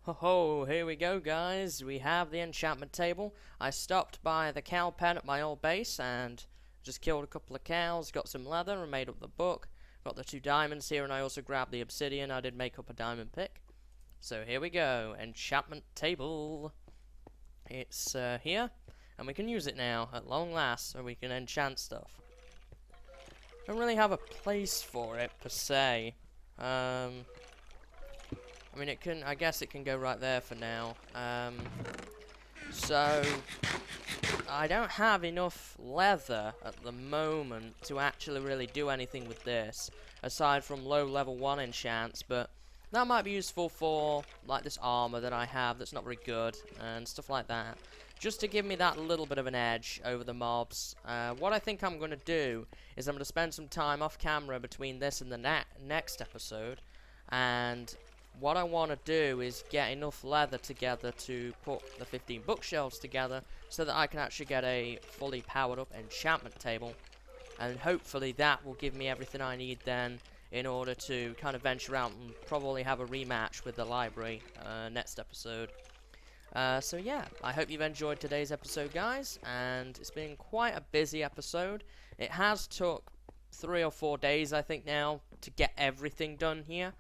Ho ho, here we go guys, we have the enchantment table. I stopped by the cow pen at my old base and just killed a couple of cows, got some leather and made up the book. Got the 2 diamonds here and I also grabbed the obsidian. I did make up a diamond pick. So here we go, enchantment table. It's here and we can use it now at long last so we can enchant stuff. Don't really have a place for it per se. I mean, I guess it can go right there for now. So, I don't have enough leather at the moment to actually really do anything with this, aside from low level 1 enchants, but that might be useful for, like, this armor that I have that's not very good, and stuff like that. Just to give me that little bit of an edge over the mobs. What I think I'm going to do is I'm going to spend some time off camera between this and the next episode, and what I want to do is get enough leather together to put the 15 bookshelves together so that I can actually get a fully powered up enchantment table, and hopefully that will give me everything I need then in order to kind of venture out and probably have a rematch with the library next episode. So yeah, I hope you've enjoyed today's episode guys, and it's been quite a busy episode. It has took 3 or 4 days I think now to get everything done here.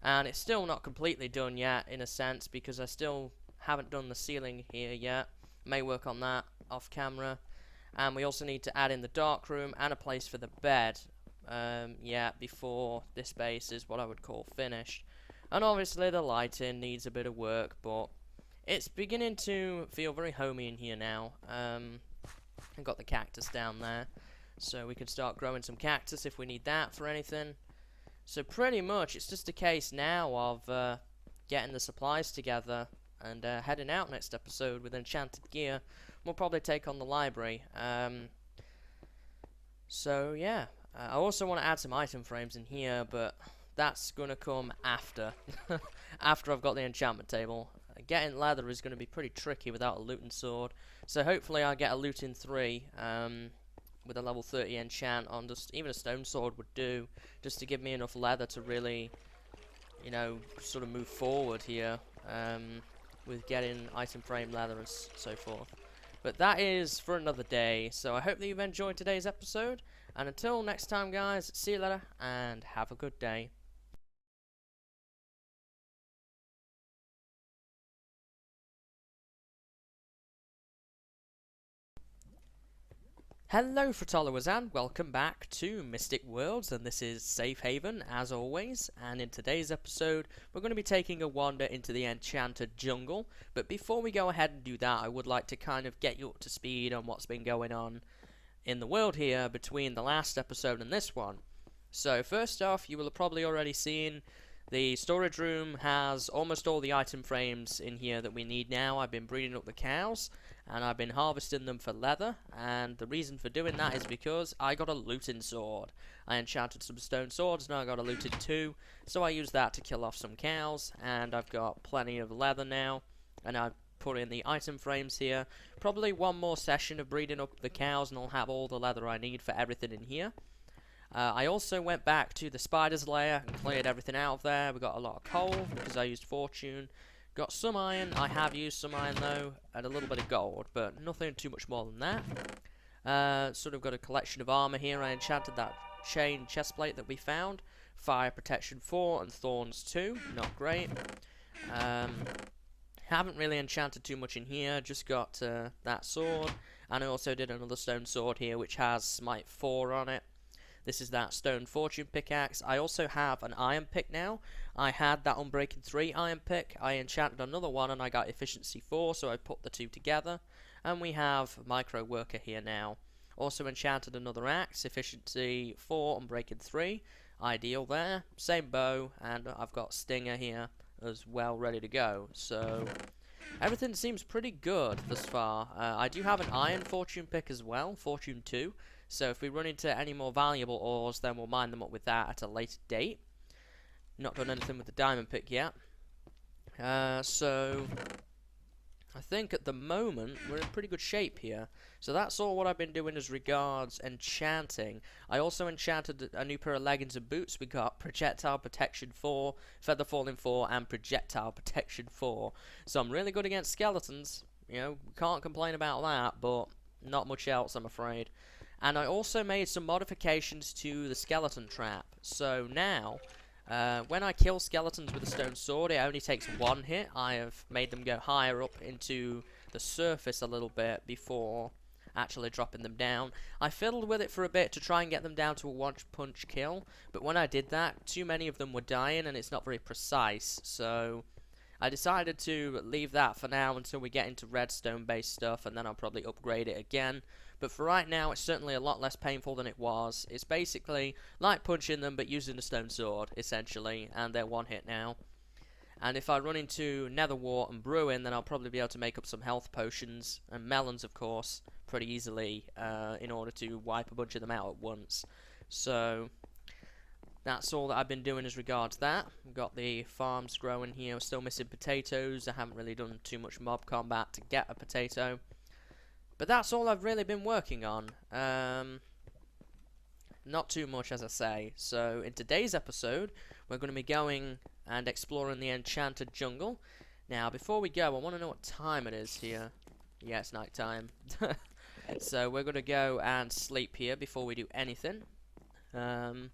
And it's still not completely done yet, in a sense, because I still haven't done the ceiling here yet. May work on that off camera. And we also need to add in the dark room and a place for the bed. Yeah, before this base is what I would call finished. And obviously the lighting needs a bit of work, but it's beginning to feel very homey in here now. I've got the cactus down there, so we can start growing some cactus if we need that for anything. So pretty much it's just a case now of getting the supplies together and heading out next episode with enchanted gear. We'll probably take on the library. So yeah, I also want to add some item frames in here, but that's going to come after. After I've got the enchantment table. Getting leather is going to be pretty tricky without a looting sword. So hopefully I'll get a looting 3. With a level 30 enchant on just even a stone sword would do, just to give me enough leather to really, you know, sort of move forward here with getting item frame leather and so forth. But that is for another day, so I hope that you've enjoyed today's episode, and until next time guys, see you later and have a good day. Hello followers and welcome back to Mystic Worlds, and this is Safe Haven as always, and in today's episode we're going to be taking a wander into the Enchanted jungle. But before we go ahead and do that, I would like to kind of get you up to speed on what's been going on in the world here between the last episode and this one. So first off, you will have probably already seen the storage room has almost all the item frames in here that we need now. I've been breeding up the cows and I've been harvesting them for leather, and the reason for doing that is because I got a looting sword. I enchanted some stone swords, now I got a looting 2, so I used that to kill off some cows, and I've got plenty of leather now, and I've put in the item frames here. Probably one more session of breeding up the cows and I'll have all the leather I need for everything in here. I also went back to the spider's lair and cleared everything out of there. We got a lot of coal because I used fortune. Got some iron, I have used some iron though, and a little bit of gold, but nothing too much more than that. Sort of got a collection of armor here. I enchanted that chain chestplate that we found. Fire protection 4 and thorns 2, not great. Haven't really enchanted too much in here, just got that sword, and I also did another stone sword here which has smite 4 on it. This is that stone fortune pickaxe. I also have an iron pick now. I had that unbreaking 3 iron pick. I enchanted another one and I got efficiency 4, so I put the 2 together. And we have micro worker here now. Also enchanted another axe, efficiency 4, unbreaking 3. Ideal there. Same bow, and I've got stinger here as well, ready to go. So everything seems pretty good thus far. I do have an iron fortune pick as well, fortune 2. So if we run into any more valuable ores, then we'll mine them up with that at a later date. Not done anything with the diamond pick yet. So I think at the moment we're in pretty good shape here. So that's all what I've been doing as regards enchanting. I also enchanted a new pair of leggings and boots. We got projectile protection 4, feather falling 4, and projectile protection 4. So I'm really good against skeletons. You know, can't complain about that, but not much else, I'm afraid. And I also made some modifications to the skeleton trap. So now, when I kill skeletons with a stone sword, it only takes 1 hit. I have made them go higher up into the surface a little bit before actually dropping them down. I fiddled with it for a bit to try and get them down to a one-punch kill, but when I did that, too many of them were dying and it's not very precise, so I decided to leave that for now until we get into redstone-based stuff, and then I'll probably upgrade it again. But for right now, it's certainly a lot less painful than it was. It's basically like punching them, but using a stone sword, essentially, and they're 1 hit now. And if I run into nether wart and brewing, then I'll probably be able to make up some health potions, and melons, of course, pretty easily, in order to wipe a bunch of them out at once. So that's all that I've been doing as regards that. We've got the farms growing here. We're still missing potatoes. I haven't really done too much mob combat to get a potato. But that's all I've really been working on. Not too much, as I say. So in today's episode, we're going to be going and exploring the Enchanted jungle. Now, before we go, I want to know what time it is here. Yeah, it's night time. So we're going to go and sleep here before we do anything. And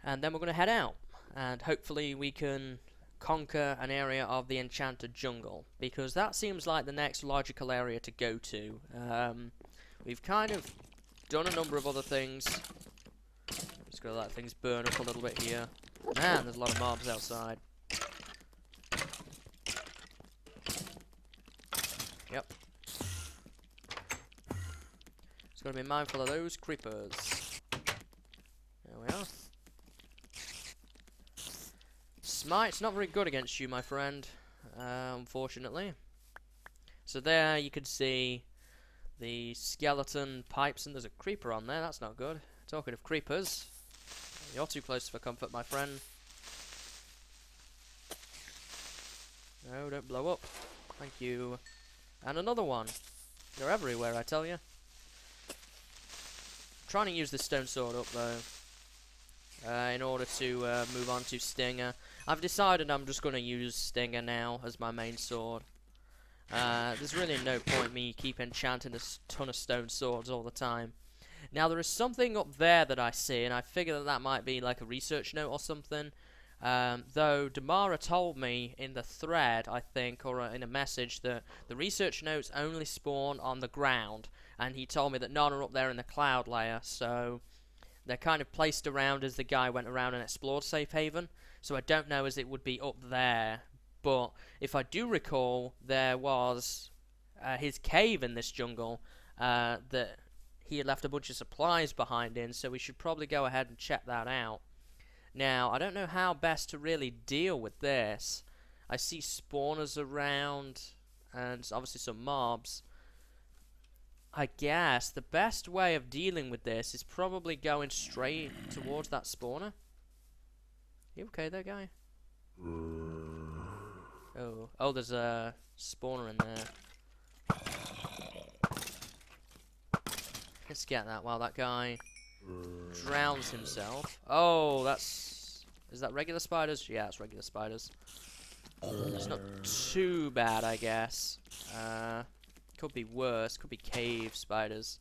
then we're going to head out. And hopefully we can conquer an area of the Enchanted jungle, because that seems like the next logical area to go to. We've kind of done a number of other things. Just gotta let things burn up a little bit here. Man, there's a lot of mobs outside. Yep. Just gotta be mindful of those creepers. There we are. Smite's not very good against you, my friend, unfortunately. So there you can see the skeleton pipes, and there's a creeper on there. That's not good. Talking of creepers, you're too close for comfort, my friend. No, don't blow up. Thank you. And another one. They're everywhere, I tell you. Trying to use this stone sword up, though, in order to move on to Stinger. I've decided I'm just going to use Stinger now as my main sword. There's really no point me keep enchanting a ton of stone swords all the time. Now, there is something up there that I see, and I figure that that might be like a research note or something. Though Damara told me in the thread, I think, or in a message, that the research notes only spawn on the ground, and he told me that none are up there in the cloud layer, so they're kind of placed around as the guy went around and explored Safe Haven. So I don't know as it would be up there, but if I do recall, there was his cave in this jungle that he had left a bunch of supplies behind in, so we should probably go ahead and check that out. Now, I don't know how best to really deal with this. I see spawners around, and obviously some mobs. I guess the best way of dealing with this is probably going straight towards that spawner. You okay there, guy? Oh, there's a spawner in there. Let's get that while that guy drowns himself. Oh, that's... Is that regular spiders? Yeah, it's regular spiders. It's not too bad, I guess. Could be worse. Could be cave spiders.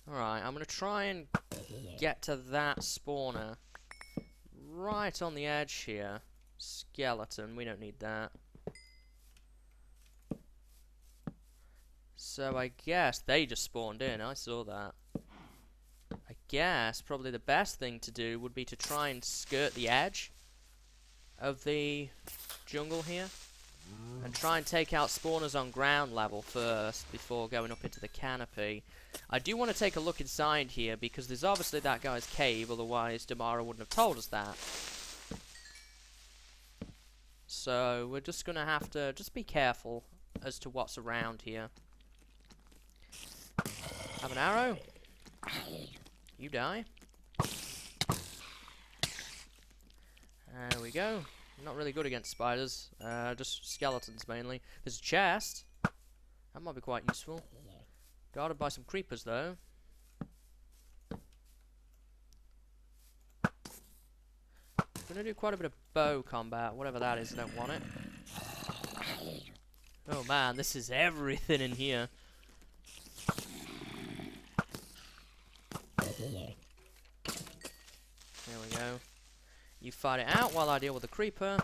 Alright, I'm going to try and get to that spawner. Right on the edge here. Skeleton, we don't need that. So I guess they just spawned in, I saw that. I guess probably the best thing to do would be to try and skirt the edge of the jungle here. And try and take out spawners on ground level first before going up into the canopy. I do want to take a look inside here because there's obviously that guy's cave, otherwise Damara wouldn't have told us that. So we're just going to have to just be careful as to what's around here. Have an arrow. You die. There we go. Not really good against spiders. Just skeletons mainly. There's a chest. That might be quite useful. Guarded by some creepers though. Gonna do quite a bit of bow combat. Whatever that is, I don't want it. Oh man, this is everything in here. There we go. You fight it out while I deal with the creeper.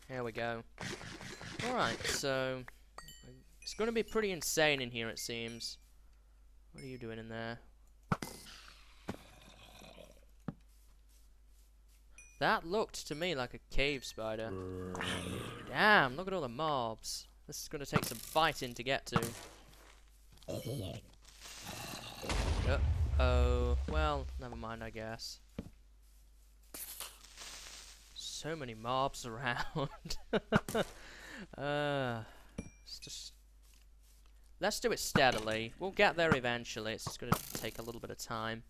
There we go. Alright, so it's going to be pretty insane in here, it seems. What are you doing in there? That looked to me like a cave spider. Damn, look at all the mobs. This is going to take some fighting to get to. Uh-oh. Well, never mind, I guess. So many mobs around. Let's do it steadily. We'll get there eventually. It's just going to take a little bit of time.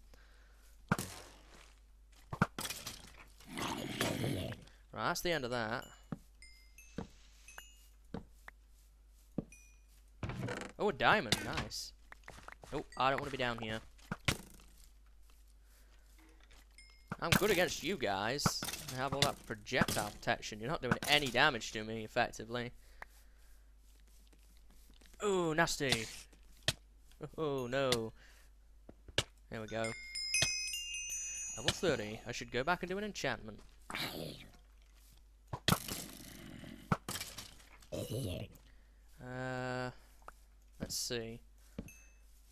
Right, that's the end of that. Oh, a diamond. Nice. Oh, I don't want to be down here. I'm good against you guys. I have all that projectile protection. You're not doing any damage to me, effectively. Oh, nasty. Oh, no. There we go. Level 30. I should go back and do an enchantment. Let's see.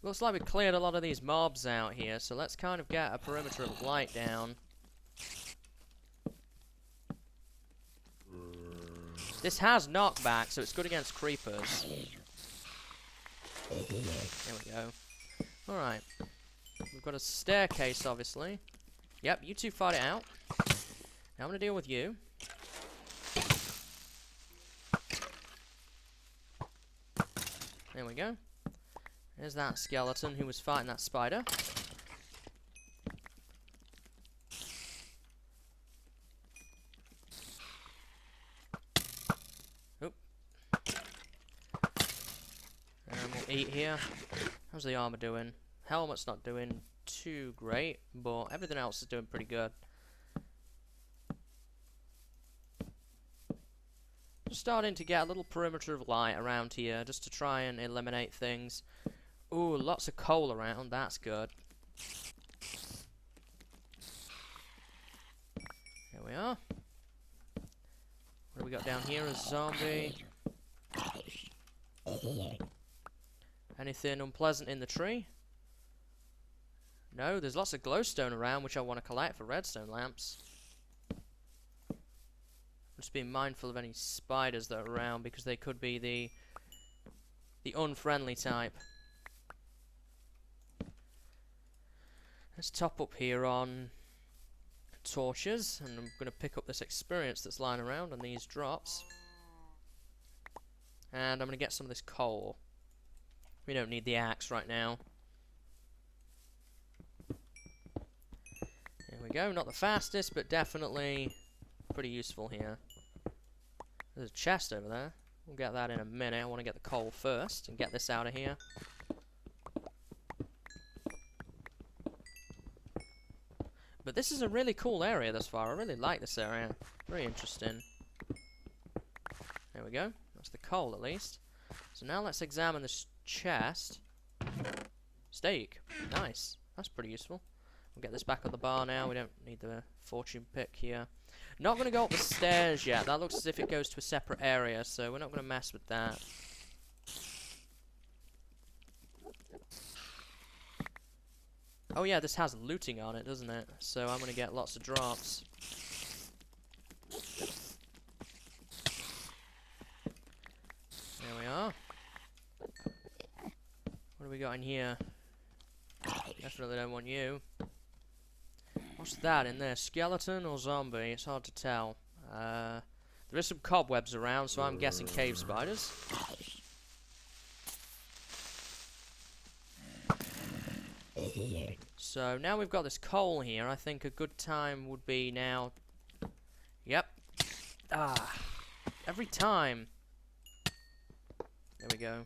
Looks like we cleared a lot of these mobs out here, so let's kind of get a perimeter of light down. This has knockback, so it's good against creepers. There we go. Alright. We've got a staircase, obviously. Yep, you two fight it out. Now I'm going to deal with you. There we go. There's that skeleton who was fighting that spider. Oop. And we'll eat here. How's the armor doing? Helmet's not doing too great, but everything else is doing pretty good. Just starting to get a little perimeter of light around here, just to try and eliminate things. Ooh, lots of coal around, that's good. There we are. What do we got down here? A zombie. Anything unpleasant in the tree? No, there's lots of glowstone around, which I want to collect for redstone lamps. Just being mindful of any spiders that are around, because they could be the unfriendly type. Let's top up here on torches, and I'm going to pick up this experience that's lying around on these drops. And I'm going to get some of this coal. We don't need the axe right now. There we go, not the fastest, but definitely pretty useful here. There's a chest over there. We'll get that in a minute. I want to get the coal first and get this out of here. But this is a really cool area thus far. I really like this area. Very interesting. There we go. That's the coal, at least. So now let's examine this chest. Steak. Nice. That's pretty useful. We'll get this back on the bar now. We don't need the fortune pick here. Not going to go up the stairs yet. That looks as if it goes to a separate area, so we're not going to mess with that. Oh yeah, this has looting on it, doesn't it? So I'm going to get lots of drops. There we are. What do we got in here? Definitely don't want you. What's that in there? Skeleton or zombie? It's hard to tell. There is some cobwebs around, so I'm guessing cave spiders. So now we've got this coal here, I think a good time would be now. Yep. Ah. Every time. There we go.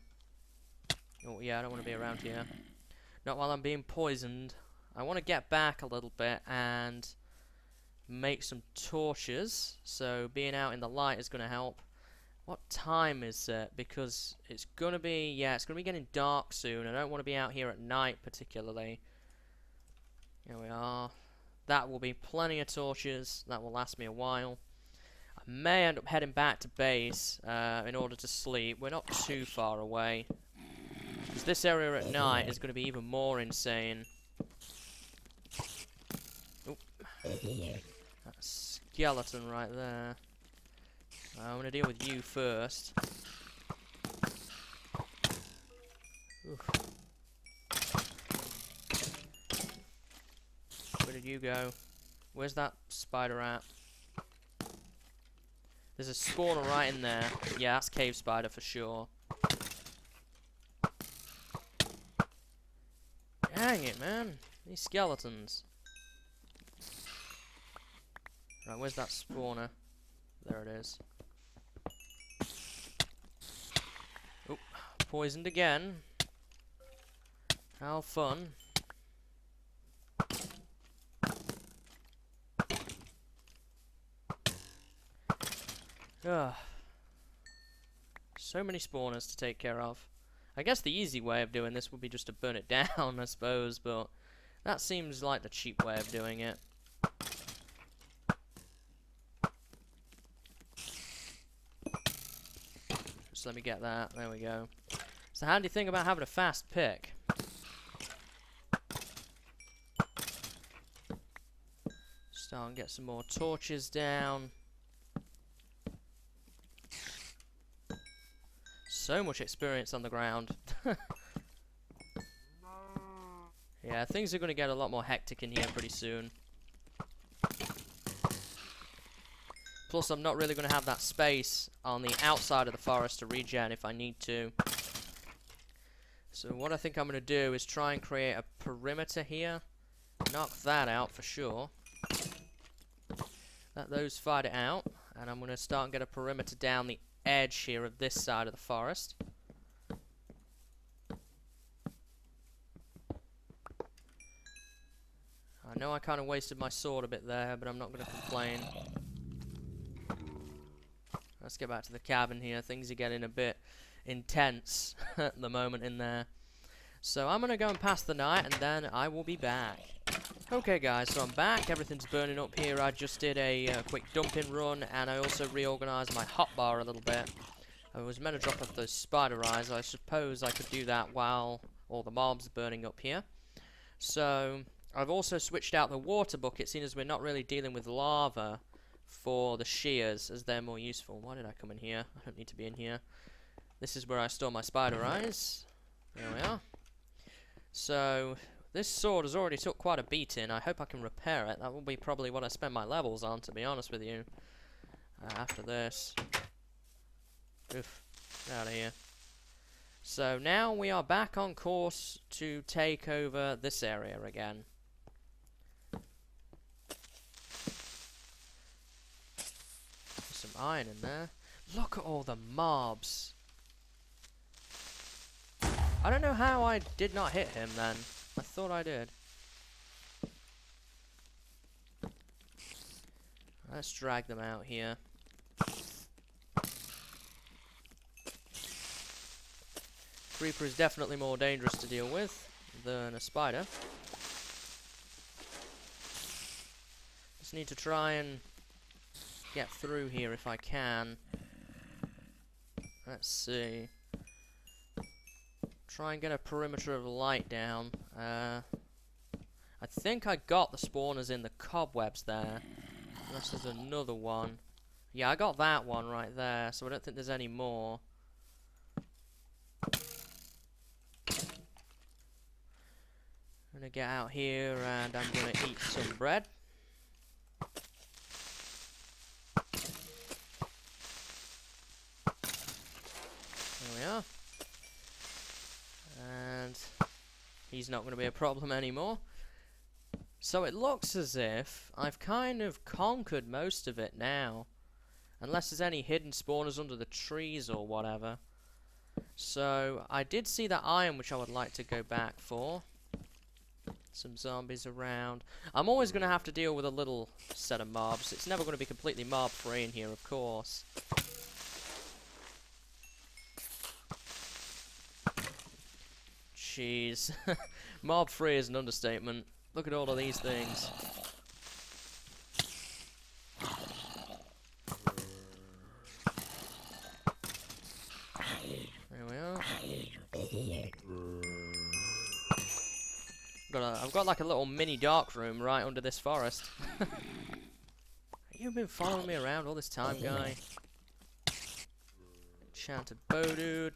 Oh yeah, I don't want to be around here. Not while I'm being poisoned. I want to get back a little bit and make some torches. So being out in the light is going to help. What time is it? Because it's going to be, yeah, it's going to be getting dark soon. I don't want to be out here at night particularly. Here we are. That will be plenty of torches. That will last me a while. I may end up heading back to base in order to sleep. We're not too far away. Because this area at night is going to be even more insane. Oop. That skeleton right there. I'm going to deal with you first. Oof. Where did you go? Where's that spider at? There's a spawner right in there. Yeah, that's cave spider for sure. Dang it, man. These skeletons. Right, where's that spawner? There it is. Oop, poisoned again. How fun. Ugh. So many spawners to take care of. I guess the easy way of doing this would be just to burn it down, I suppose, but that seems like the cheap way of doing it. Just let me get that. There we go. It's the handy thing about having a fast pick. Start and get some more torches down. So much experience on the ground. Yeah, things are going to get a lot more hectic in here pretty soon. Plus, I'm not really going to have that space on the outside of the forest to regen if I need to. So what I think I'm going to do is try and create a perimeter here. Knock that out for sure. Let those fight it out. And I'm going to start and get a perimeter down the edge here of this side of the forest. I know I kind of wasted my sword a bit there, but I'm not going to complain. Let's get back to the cabin here. Things are getting a bit intense at the moment in there. So I'm going to go and pass the night, and then I will be back. Okay guys, so I'm back. Everything's burning up here. I just did a quick dumping run, and I also reorganized my hotbar a little bit. I was meant to drop off those spider eyes. I suppose I could do that while all the mobs are burning up here. So I've also switched out the water bucket, seeing as we're not really dealing with lava for the shears, as they're more useful. Why did I come in here? I don't need to be in here. This is where I store my spider eyes. There we are. So this sword has already took quite a beating. I hope I can repair it. That will be probably what I spend my levels on, to be honest with you. After this. Oof. Get out of here. So now we are back on course to take over this area again. Some iron in there. Look at all the mobs. I don't know how I did not hit him then. I thought I did. Let's drag them out here. Creeper is definitely more dangerous to deal with than a spider. Just need to try and get through here if I can. Let's see. Try and get a perimeter of light down. I think I got the spawners in the cobwebs there. Unless there's another one. Yeah, I got that one right there, so I don't think there's any more. I'm gonna get out here and I'm gonna eat some bread. There we are. And he's he's not going to be a problem anymore. So it looks as if I've kind of conquered most of it now. Unless there's any hidden spawners under the trees or whatever. So I did see that iron which I would like to go back for. Some zombies around. I'm always going to have to deal with a little set of mobs. It's never going to be completely mob free in here, of course. Jeez. Mob free is an understatement. Look at all of these things. There we are. I've got like a little mini dark room right under this forest. You've been following me around all this time, guy. Enchanted bow dude.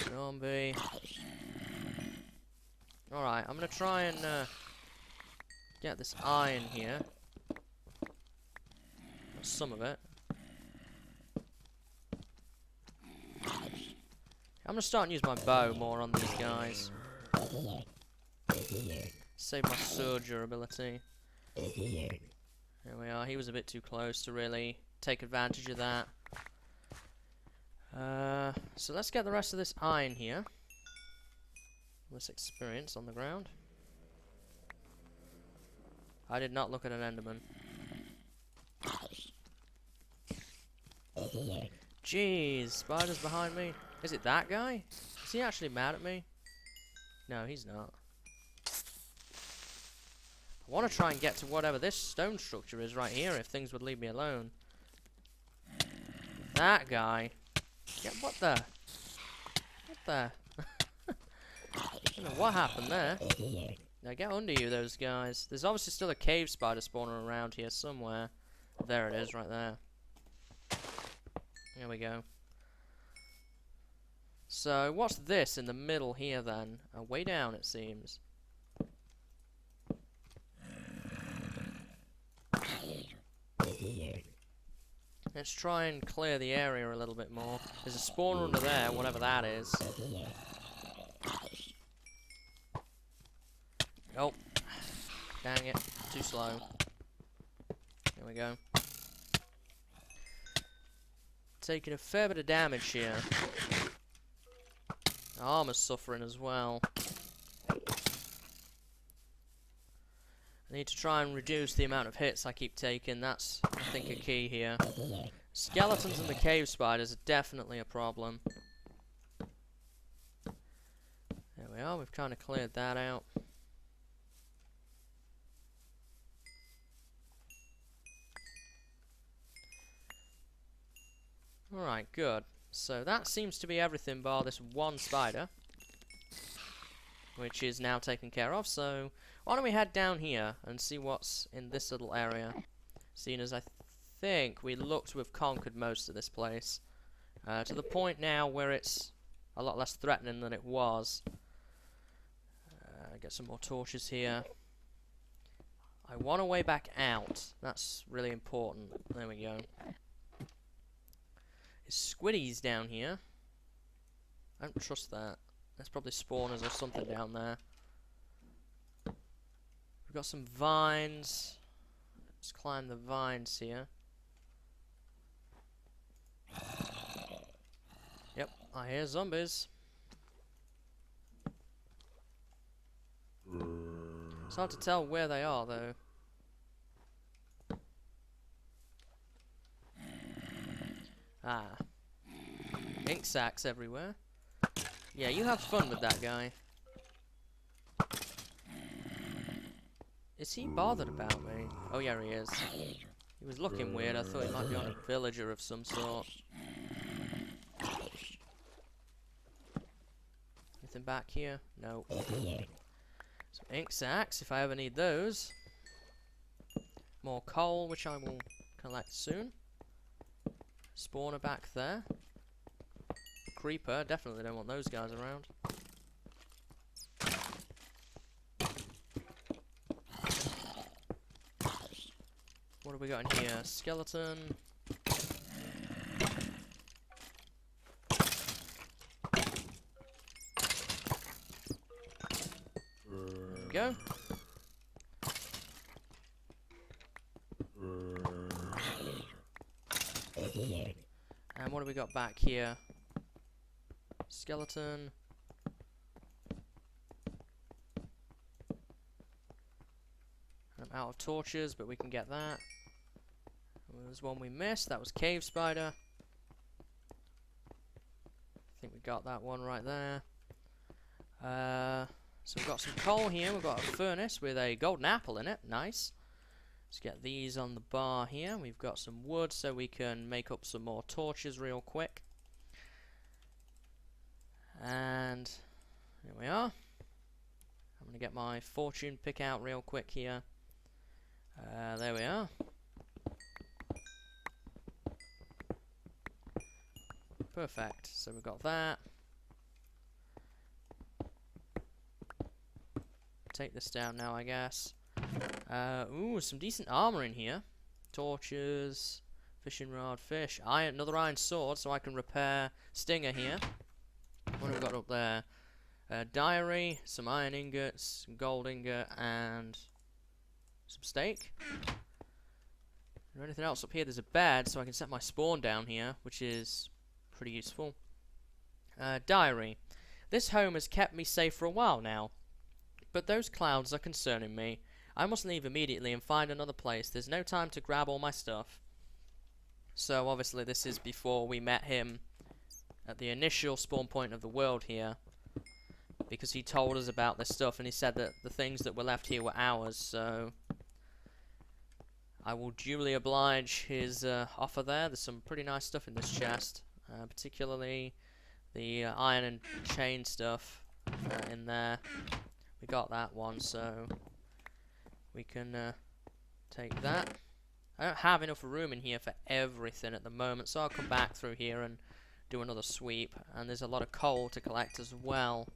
Zombie. Alright, I'm gonna try and get this iron here. Or some of it. I'm gonna start and use my bow more on these guys. Save my sword durability. There we are. He was a bit too close to really take advantage of that. So let's get the rest of this iron here. This experience on the ground. I did not look at an Enderman. Jeez, spiders behind me. Is it that guy? Is he actually mad at me? No, he's not. I want to try and get to whatever this stone structure is right here, if things would leave me alone. That guy. Yeah, what the? What the? I don't know what happened there. Now get under you, those guys. There's obviously still a cave spider spawner around here somewhere. There it is, right there. There we go. So, what's this in the middle here then? Way down, it seems. Let's try and clear the area a little bit more. There's a spawner under there, whatever that is. Oh. Dang it. Too slow. There we go. Taking a fair bit of damage here. Armor's suffering as well. I need to try and reduce the amount of hits I keep taking. That's, I think, a key here. Skeletons and the cave spiders are definitely a problem. There we are. We've kind of cleared that out. Alright, good. So that seems to be everything bar this one spider, which is now taken care of. So why don't we head down here and see what's in this little area, seeing as I think we look to have conquered most of this place, to the point now where it's a lot less threatening than it was. Get some more torches here. I want a way back out. That's really important. There we go. Squiddies down here. I don't trust that. There's probably spawners or something down there. We've got some vines. Let's climb the vines here. Yep, I hear zombies. It's hard to tell where they are though. Ah. Ink sacks everywhere. Yeah, you have fun with that guy. Is he bothered about me? Oh yeah, he is. He was looking weird. I thought he might be on a villager of some sort. Anything back here? No. Some ink sacks, if I ever need those. More coal, which I will collect soon. Spawner back there. Creeper, definitely don't want those guys around. What have we got in here? Skeleton. And what do we got back here? Skeleton. I'm out of torches, but we can get that. There's one we missed. That was cave spider. I think we got that one right there. So we've got some coal here. We've got a furnace with a golden apple in it. Nice. Let's get these on the bar here. We've got some wood so we can make up some more torches real quick. And here we are. I'm going to get my fortune pick out real quick here. There we are. Perfect. So we've got that. Take this down now, I guess. Ooh, some decent armor in here. Torches, fishing rod, fish, iron, another iron sword, so I can repair Stinger here. What have we got up there? Diary, some iron ingots, some gold ingot, and some steak. Is there anything else up here? There's a bed, so I can set my spawn down here, which is pretty useful. Diary. This home has kept me safe for a while now, but those clouds are concerning me. I must leave immediately and find another place. There's no time to grab all my stuff. So obviously this is before we met him at the initial spawn point of the world here, because he told us about this stuff and he said that the things that were left here were ours. So I will duly oblige his offer there. There's some pretty nice stuff in this chest, particularly the iron and chain stuff in there. We got that one, so we can take that. I don't have enough room in here for everything at the moment, so I'll come back through here and do another sweep. And there's a lot of coal to collect as well.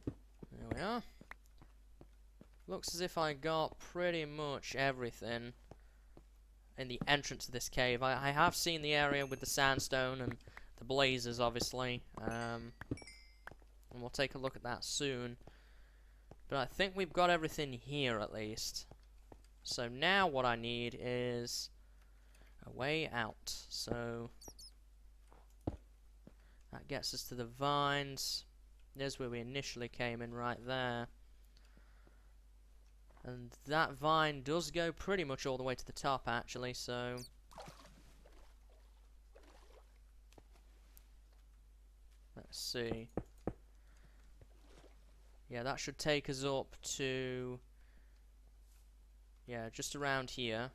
There we are. Looks as if I got pretty much everything in the entrance of this cave. I have seen the area with the sandstone and the blazes, obviously. And we'll take a look at that soon. But I think we've got everything here at least. So now what I need is a way out. So that gets us to the vines. There's where we initially came in, right there. And that vine does go pretty much all the way to the top, actually, so let's see. Yeah, that should take us up to, yeah, just around here,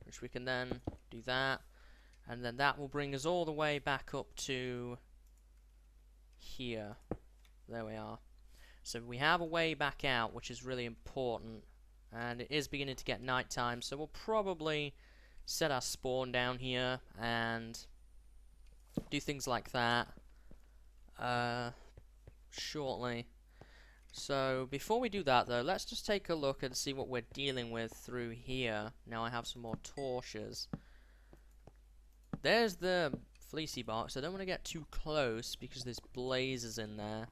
which we can then do that, and then that will bring us all the way back up to here. There we are. So we have a way back out, which is really important, and it is beginning to get nighttime, so we'll probably set our spawn down here and do things like that shortly. So before we do that though, let's just take a look and see what we're dealing with through here. Now I have some more torches. There's the fleecy box. I don't want to get too close because there's blazes in there.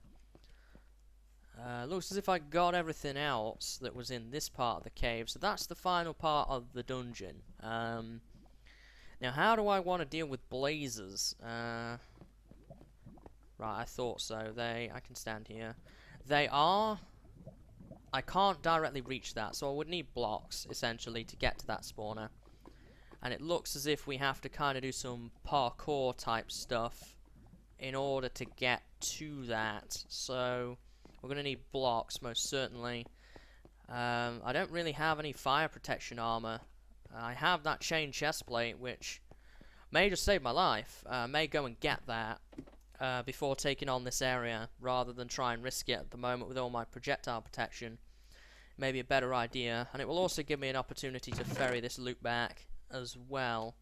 Looks as if I got everything else that was in this part of the cave, so that's the final part of the dungeon. Now how do I want to deal with blazes? Right, I thought so. I can stand here. I can't directly reach that, so I would need blocks, essentially, to get to that spawner. And it looks as if we have to kind of do some parkour type stuff in order to get to that. So we're going to need blocks, most certainly. I don't really have any fire protection armor. I have that chain chestplate, which may just save my life. May go and get that before taking on this area, rather than try and risk it at the moment with all my projectile protection. Maybe a better idea. And it will also give me an opportunity to ferry this loot back as well.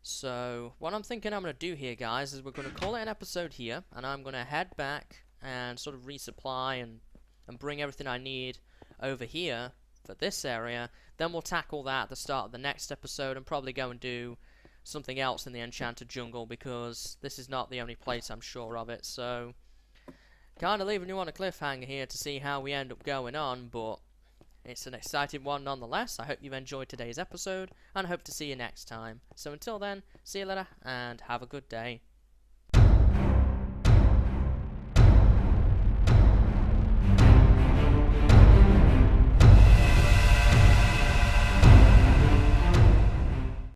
So what I'm thinking I'm going to do here, guys, is we're going to call it an episode here, and I'm going to head back and sort of resupply and bring everything I need over here for this area. Then we'll tackle that at the start of the next episode and probably go and do something else in the Enchanted Jungle, because this is not the only place I'm sure of it. So kind of leaving you on a cliffhanger here to see how we end up going on, but it's an exciting one nonetheless. I hope you've enjoyed today's episode, and I hope to see you next time. So until then, see you later, and have a good day.